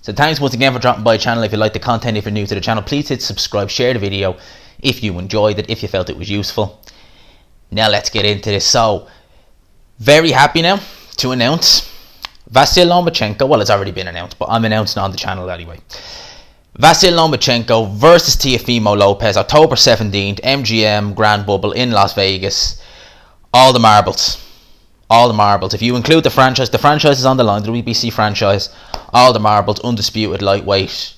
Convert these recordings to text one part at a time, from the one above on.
So thanks once again for dropping by the channel. If you like the content, if you're new to the channel, please hit subscribe, share the video if you enjoyed it, if you felt it was useful. Now let's get into this. So, very happy now to announce Vasyl Lomachenko. Well, it's already been announced, but I'm announcing it on the channel anyway. Vasyl Lomachenko versus Teofimo Lopez, October 17th, MGM Grand Bubble in Las Vegas. All the marbles. All the marbles. If you include the franchise is on the line, the WBC franchise. All the marbles, undisputed lightweight.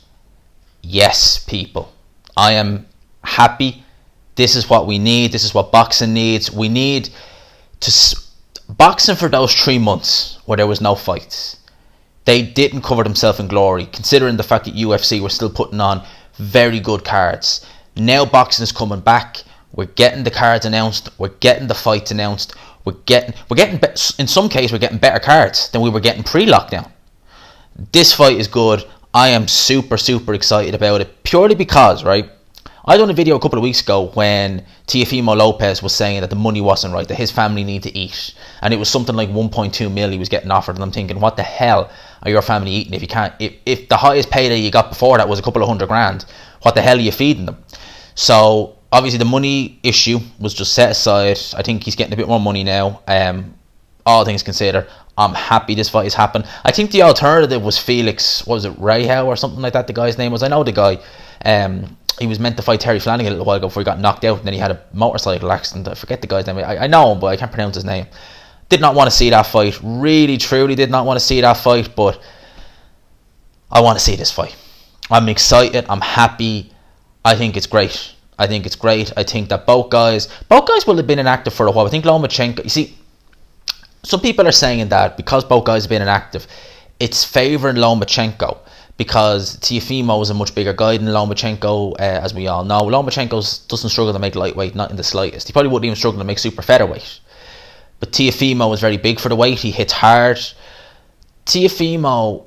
Yes, people. I am happy. This is what we need. This is what boxing needs. We need to... Boxing for those 3 months where there was no fights, they didn't cover themselves in glory, considering the fact that UFC were still putting on very good cards. Now boxing is coming back. We're getting the cards announced. We're getting the fights announced. We're getting in some cases we're getting better cards than we were getting pre-lockdown. This fight is good. I am super excited about it, purely because, right, I done a video a couple of weeks ago when Teofimo Lopez was saying that the money wasn't right, that his family need to eat, and it was something like 1.2 mil he was getting offered, and I'm thinking, what the hell are your family eating if you can't, if the highest payday you got before that was a couple of $100,000, what the hell are you feeding them? So obviously the money issue was just set aside. I think he's getting a bit more money now. All things considered, I'm happy this fight has happened. I think the alternative was Felix, what was it, Rayhow or something like that, the guy's name was. I know the guy. He was meant to fight Terry Flanagan a little while ago before he got knocked out, and then he had a motorcycle accident. I forget the guy's name. I know him, but I can't pronounce his name. Did not want to see that fight. Really, truly did not want to see that fight, but I want to see this fight. I'm excited. I'm happy. I think it's great. I think it's great. I think that both guys will have been inactive for a while. I think Lomachenko, you see, some people are saying that because both guys have been inactive, it's favouring Lomachenko, because Teofimo is a much bigger guy than Lomachenko, as we all know. Lomachenko doesn't struggle to make lightweight, not in the slightest. He probably wouldn't even struggle to make super featherweight. But Teofimo is very big for the weight. He hits hard. Teofimo,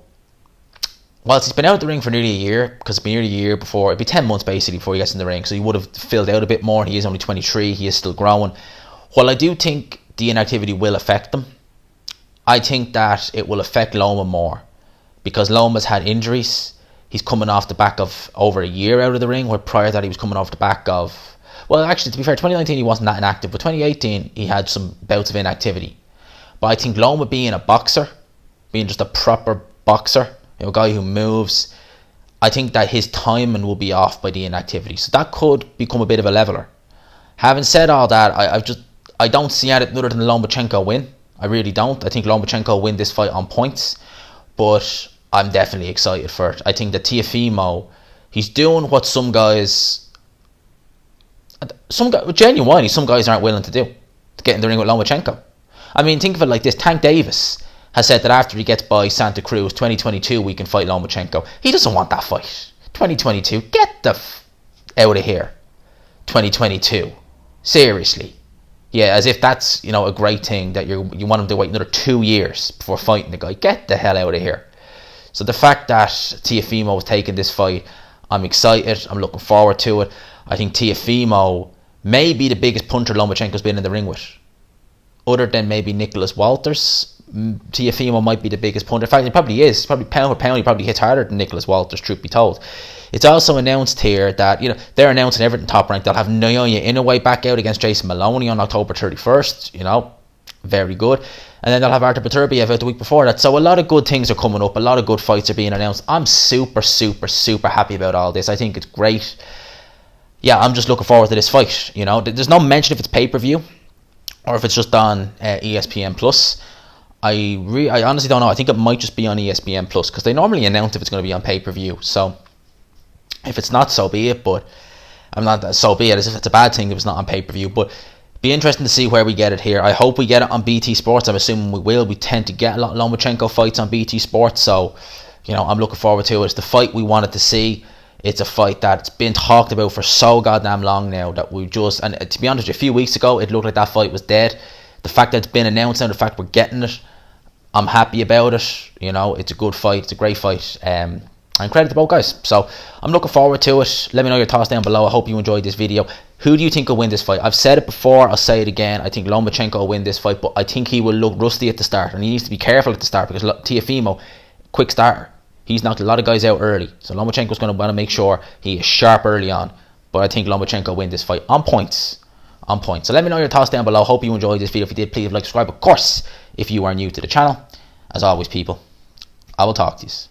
whilst he's been out of the ring for nearly a year, because it's been nearly a year before, it'd be 10 months basically before he gets in the ring, so he would have filled out a bit more. He is only 23, he is still growing. While I do think the inactivity will affect him, I think that it will affect Loma more, because Loma's had injuries. He's coming off the back of over a year out of the ring, where prior to that he was coming off the back of, well, actually, to be fair, 2019 he wasn't that inactive, but 2018 he had some bouts of inactivity. But I think Loma being a boxer, being just a proper boxer, a guy who moves, I think that his timing will be off by the inactivity. So that could become a bit of a leveler. Having said all that, I don't see anything other than Lomachenko win. I really don't. I think Lomachenko will win this fight on points, but I'm definitely excited for it. I think that Teofimo, he's doing what some guys genuinely, some guys aren't willing to do, to get in the ring with Lomachenko. I mean, think of it like this. Tank Davis has said that after he gets by Santa Cruz 2022 we can fight Lomachenko. He doesn't want that fight. 2022, get the out of here. 2022, seriously. Yeah, as if that's, you know, a great thing, that you want him to wait another 2 years before fighting the guy. Get the hell out of here. So the fact that Teofimo was taking this fight, I'm excited. I'm looking forward to it. I think Teofimo may be the biggest puncher Lomachenko's been in the ring with. Other than maybe Nicholas Walters, Teofimo might be the biggest puncher. In fact, he probably is. Probably pound for pound, he probably hits harder than Nicholas Walters, truth be told. It's also announced here that, you know, they're announcing everything Top Rank. They'll have Naoya Inoue back out against Jason Maloney on October 31st. You know, very good. And then they'll have Artur Beterbiev out the week before that. So a lot of good things are coming up. A lot of good fights are being announced. I'm super happy about all this. I think it's great. Yeah, I'm just looking forward to this fight. You know, there's no mention if it's pay-per-view or if it's just on ESPN Plus. I honestly don't know. I think it might just be on ESPN Plus, because they normally announce if it's going to be on pay-per-view. So if it's not, so be it. But I'm not, so be it. As if it's a bad thing if it's not on pay-per-view. But be interesting to see where we get it here. I hope we get it on BT Sports. I'm assuming we will. We tend to get a lot of Lomachenko fights on BT Sports. So, you know, I'm looking forward to it. It's the fight we wanted to see. It's a fight that's been talked about for so goddamn long now that we just, and to be honest, a few weeks ago it looked like that fight was dead. The fact that it's been announced and the fact we're getting it, I'm happy about it. You know, it's a good fight. It's a great fight. And credit to both guys. So I'm looking forward to it. Let me know your thoughts down below. I hope you enjoyed this video. Who do you think will win this fight? I've said it before. I'll say it again. I think Lomachenko will win this fight, but I think he will look rusty at the start, and he needs to be careful at the start, because Teofimo, quick starter. He's knocked a lot of guys out early, so Lomachenko's going to want to make sure he is sharp early on. But I think Lomachenko win this fight on points. On points. So let me know your thoughts down below. Hope you enjoyed this video. If you did, please like, subscribe. Of course, if you are new to the channel. As always, people, I will talk to you.